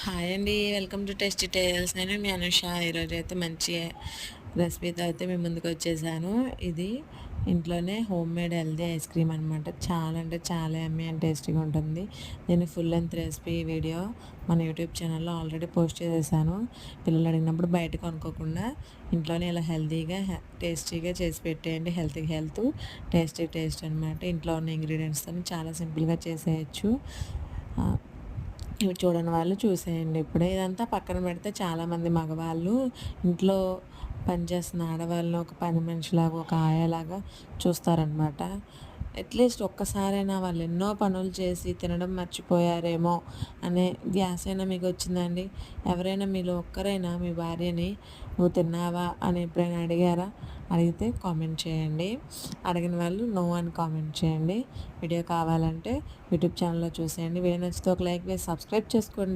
Hi అండి. Welcome to tasty tales. నేను మీ అనుష. ఈరోజు అయితే మంచి రెసిపీతో అయితే మీ ముందుకు వచ్చేసాను. ఇది ఇంట్లోనే home made healthy ice cream అనమాట. చాలా అంటే చాలా యమ్మీ అండ్ టేస్టీగా ఉంటుంది. దీని ఫుల్ లెంత్ రెసిపీ వీడియో మన యూట్యూబ్ ఛానల్లో ఆల్రెడీ పోస్ట్ చేసేసాను. పిల్లలు అడిగినప్పుడు బయట కొనుక్కోకుండా ఇంట్లోనే ఇలా హెల్తీగా టేస్టీగా చేసి పెట్టేయండి. హెల్తీకి హెల్త్, టేస్టీ టేస్ట్ అనమాట. ఇంట్లో ఉన్న ఇంగ్రీడియంట్స్తో చాలా సింపుల్గా చేసేయచ్చు. ఇవి చూడని వాళ్ళు చూసేయండి. ఇప్పుడే ఇదంతా పక్కన పెడితే చాలామంది మగవాళ్ళు ఇంట్లో పనిచేస్తున్న ఆడవాళ్ళని ఒక పని మనిషిలాగా, ఒక ఆయాలాగా చూస్తారనమాట. అట్లీస్ట్ ఒక్కసారైనా వాళ్ళు ఎన్నో పనులు చేసి తినడం మర్చిపోయారేమో అనే ధ్యాసైనా మీకు వచ్చిందండి? ఎవరైనా మీలో ఒక్కరైనా మీ భార్యని నువ్వు తిన్నావా అని ఎప్పుడైనా అడిగారా? అడిగితే కామెంట్ చేయండి. అడిగిన వాళ్ళు నో అని కామెంట్ చేయండి. వీడియో కావాలంటే యూట్యూబ్ ఛానల్లో చూసేయండి. వీడియో నచ్చితే ఒక లైక్ వేసి సబ్స్క్రైబ్ చేసుకోండి.